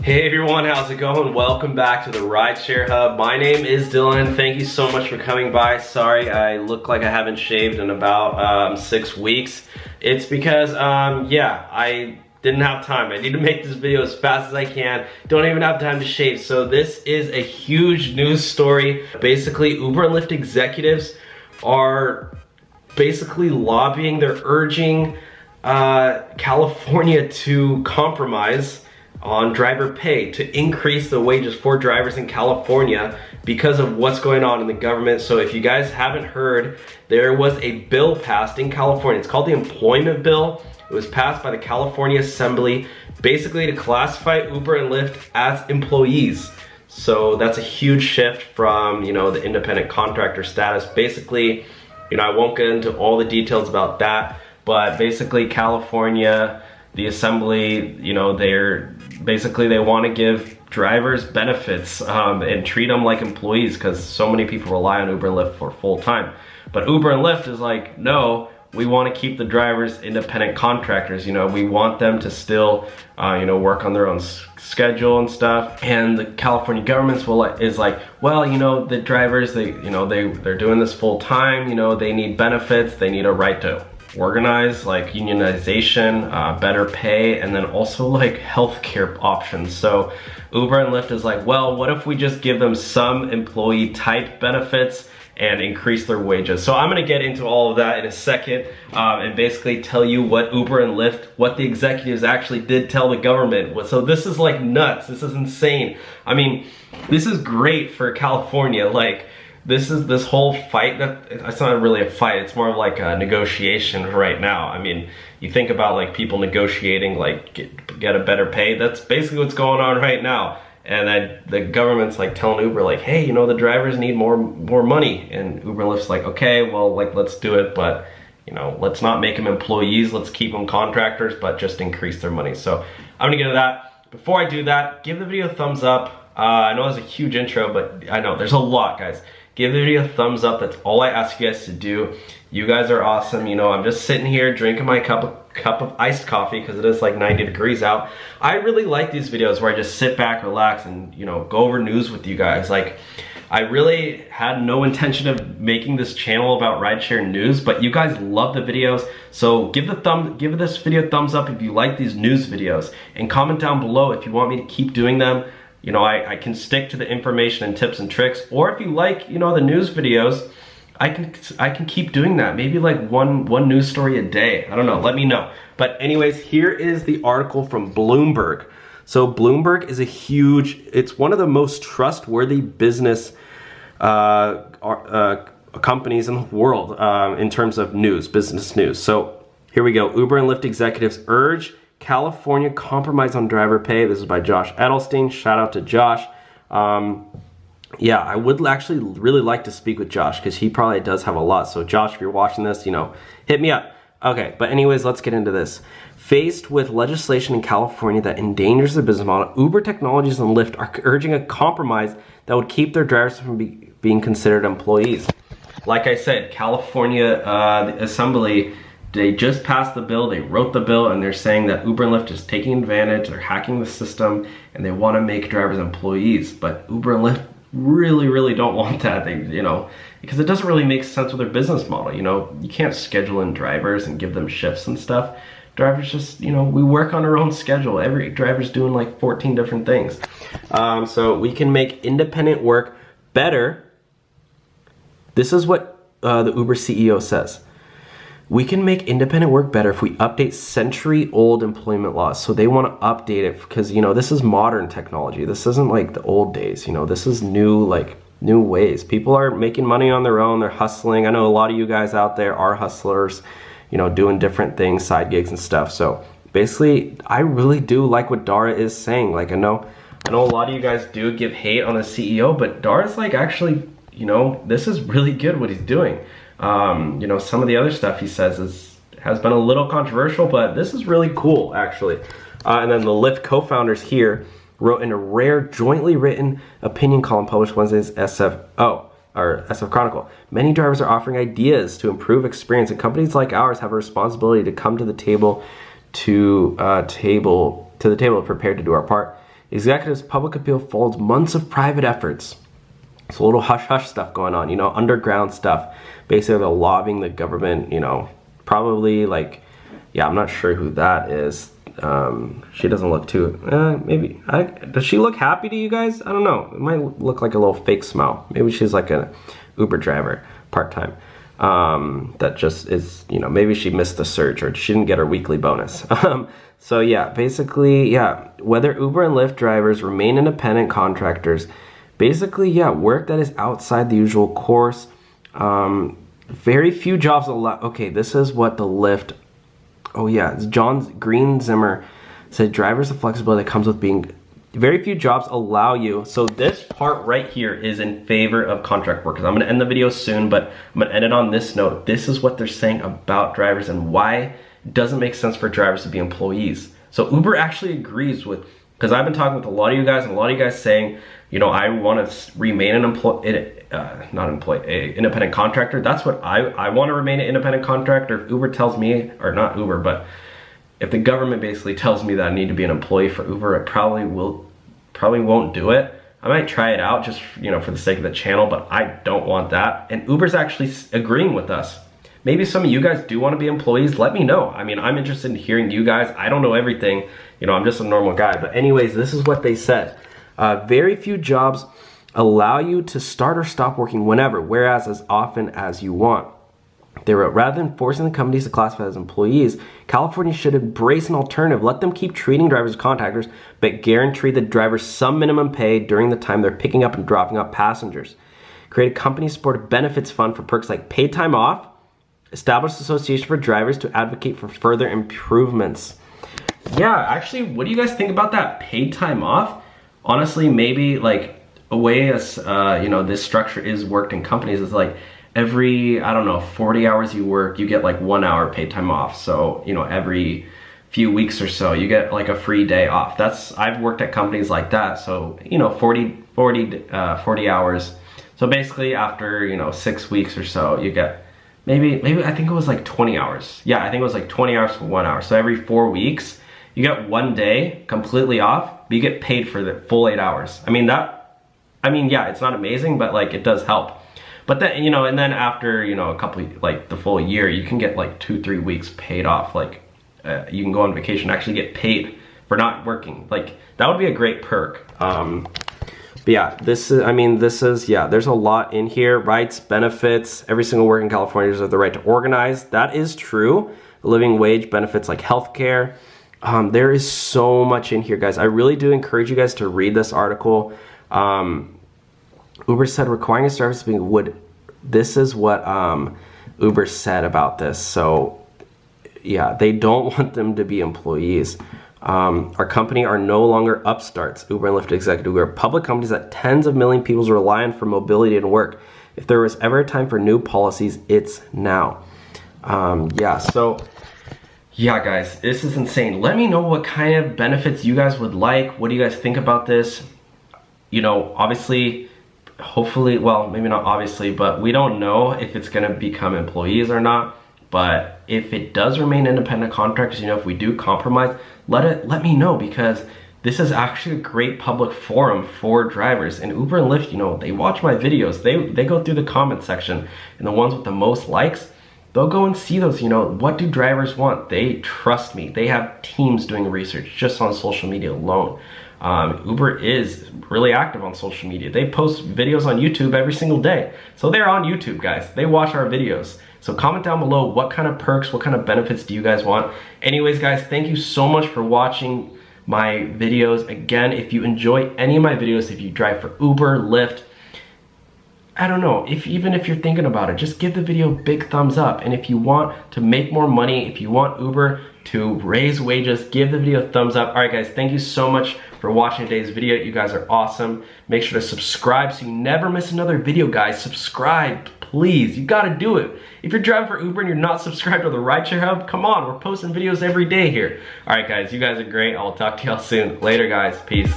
Hey everyone, how's it going? Welcome back to the Rideshare Hub. My name is Dylan. Thank you so much for coming by. Sorry, I look like I haven't shaved in about 6 weeks. It's because, I didn't have time. I need to make this video as fast as I can. Don't even have time to shave. So this is a huge news story. Basically, Uber and Lyft executives are basically lobbying. They're urging California to compromise on driver pay, to increase the wages for drivers in California because of what's going on in the government. So if you guys haven't heard, there was a bill passed in California. It's called the Employment Bill. It was passed by the California Assembly, basically to classify Uber and Lyft as employees. So that's a huge shift from, the independent contractor status. Basically, I won't get into all the details about that, but basically California, the Assembly, they want to give drivers benefits and treat them like employees, because so many people rely on Uber and Lyft for full time. But Uber and Lyft is like, no, we want to keep the drivers independent contractors. We want them to still, work on their own schedule and stuff. And the California government is like, well, the drivers, they're doing this full time. They need benefits. They need a right to organize, like unionization, better pay, and then also like healthcare options. So Uber and Lyft is like, well, what if we just give them some employee type benefits and increase their wages? So I'm gonna get into all of that in a second and basically tell you what Uber and Lyft, what the executives actually did tell the government. So this is like nuts. This is insane. I mean, this is great for California. Like, this whole fight, it's not really a fight, it's more of like a negotiation right now. I mean, you think about like people negotiating, like get a better pay. That's basically what's going on right now. And then the government's like telling Uber like, hey, the drivers need more money. And Uber and Lyft's like, okay, well, like, let's do it, but let's not make them employees, let's keep them contractors, but just increase their money. So I'm gonna get into that. Before I do that, give the video a thumbs up. I know it's a huge intro, but I know there's a lot, guys. Give the video a thumbs up. That's all I ask you guys to do. You guys are awesome. I'm just sitting here drinking my cup of iced coffee because it is like 90 degrees out. I really like these videos where I just sit back, relax, and go over news with you guys. Like, I really had no intention of making this channel about rideshare news, but you guys love the videos. So give this video a thumbs up if you like these news videos, and comment down below if you want me to keep doing them. I can stick to the information and tips and tricks, or if you like, the news videos, I can keep doing that. Maybe like one news story a day. I don't know, let me know. But anyways, here is the article from Bloomberg. So Bloomberg is it's one of the most trustworthy business companies in the world in terms of business news. So here we go. Uber and Lyft executives urge California compromise on driver pay. This is by Josh Edelstein. Shout out to Josh. Yeah, I would actually really like to speak with Josh because he probably does have a lot. So Josh, if you're watching this, hit me up. Okay, but anyways, let's get into this. Faced with legislation in California that endangers their business model, Uber Technologies and Lyft are urging a compromise that would keep their drivers from being considered employees. Like I said, California, the Assembly, they just passed the bill, they wrote the bill, and they're saying that Uber and Lyft is taking advantage, they're hacking the system, and they want to make drivers employees. But Uber and Lyft really don't want that. Because it doesn't really make sense with their business model. You can't schedule in drivers and give them shifts and stuff. Drivers just, we work on our own schedule. Every driver's doing like 14 different things. So we can make independent work better. This is what the Uber CEO says. We can make independent work better if we update century-old employment laws. So they want to update it because, this is modern technology. This isn't like the old days, this is new ways. People are making money on their own, they're hustling. I know a lot of you guys out there are hustlers, doing different things, side gigs and stuff. So basically, I really do like what Dara is saying. Like, I know a lot of you guys do give hate on the CEO, but Dara's like, actually, this is really good what he's doing. Some of the other stuff he says has been a little controversial, but this is really cool, actually. And then the Lyft co-founders here wrote in a rare jointly written opinion column published Wednesday's SF Chronicle. Many drivers are offering ideas to improve experience, and companies like ours have a responsibility to come to the table prepared to do our part. Executive's public appeal folds months of private efforts. It's a little hush-hush stuff going on, you know, underground stuff. Basically, they're lobbying the government, you know, probably like, yeah, I'm not sure who that is. She doesn't look too, maybe, does she look happy to you guys? I don't know. It might look like a little fake smile. Maybe she's like an Uber driver, part-time. That just is, you know, maybe she missed the surge or she didn't get her weekly bonus. So yeah, basically, yeah, whether Uber and Lyft drivers remain independent contractors, basically, yeah, work that is outside the usual course. Very few jobs allow, okay, this is what the Lyft, oh yeah, it's John Green Zimmer said drivers the flexibility that comes with being, very few jobs allow you. So this part right here is in favor of contract workers. I'm gonna end the video soon, but I'm gonna end it on this note. This is what they're saying about drivers and why it doesn't make sense for drivers to be employees. So Uber actually agrees with, because I've been talking with a lot of you guys, and a lot of you guys saying, you know, I want to remain an independent contractor. That's what I want to remain an independent contractor. If Uber tells me, or not Uber, but if the government basically tells me that I need to be an employee for Uber, I probably won't do it. I might try it out just, you know, for the sake of the channel, but I don't want that. And Uber's actually agreeing with us. Maybe some of you guys do want to be employees. Let me know. I mean, I'm interested in hearing you guys. I don't know everything. You know, I'm just a normal guy. But anyways, this is what they said. Very few jobs allow you to start or stop working whenever, whereas as often as you want. They wrote, rather than forcing the companies to classify as employees, California should embrace an alternative. Let them keep treating drivers as contractors, but guarantee the drivers some minimum pay during the time they're picking up and dropping off passengers. Create a company-supported benefits fund for perks like paid time off. Establish an association for drivers to advocate for further improvements. Yeah, actually, what do you guys think about that? Paid time off? Honestly, maybe like a way as, you know, this structure is worked in companies is like every, I don't know, 40 hours you work, you get like 1 hour paid time off. So, you know, every few weeks or so, you get like a free day off. I've worked at companies like that. So, you know, 40 hours. So basically after, you know, 6 weeks or so, you get maybe I think it was like 20 hours. Yeah, I think it was like 20 hours for 1 hour. So every 4 weeks, you get 1 day completely off, but you get paid for the full 8 hours. I mean, yeah, it's not amazing, but like it does help. But then, you know, and then after, you know, a couple, like the full year, you can get like 2-3 weeks paid off. Like you can go on vacation, actually get paid for not working. Like that would be a great perk. But yeah, this is, yeah, there's a lot in here. Rights, benefits, every single worker in California has the right to organize. That is true. Living wage benefits like healthcare. There is so much in here, guys. I really do encourage you guys to read this article. Uber said requiring a service being this is what Uber said about this. So yeah, they don't want them to be employees. Our company are no longer upstarts. Uber and Lyft executive, we are public companies that tens of million people rely on for mobility and work. If there was ever a time for new policies, it's now. Yeah, so yeah, guys, this is insane. Let me know what kind of benefits you guys would like. What do you guys think about this? You know, obviously, hopefully, well, maybe not obviously, but we don't know if it's gonna become employees or not. But if it does remain independent contractors, you know, if we do compromise, let me know, because this is actually a great public forum for drivers. And Uber and Lyft, you know, they watch my videos. They go through the comment section, and the ones with the most likes, they'll go and see those, you know, what do drivers want? They trust me. They have teams doing research just on social media alone. Uber is really active on social media. They post videos on YouTube every single day. So they're on YouTube, guys. They watch our videos. So comment down below what kind of perks, what kind of benefits do you guys want? Anyways, guys, thank you so much for watching my videos. Again, if you enjoy any of my videos, if you drive for Uber, Lyft, I don't know, even if you're thinking about it, just give the video a big thumbs up. And if you want to make more money, if you want Uber to raise wages, give the video a thumbs up. All right, guys, thank you so much for watching today's video. You guys are awesome. Make sure to subscribe so you never miss another video, guys. Subscribe, please. You gotta do it. If you're driving for Uber and you're not subscribed to the Rideshare Hub, come on, we're posting videos every day here. All right, guys, you guys are great. I'll talk to y'all soon. Later, guys. Peace.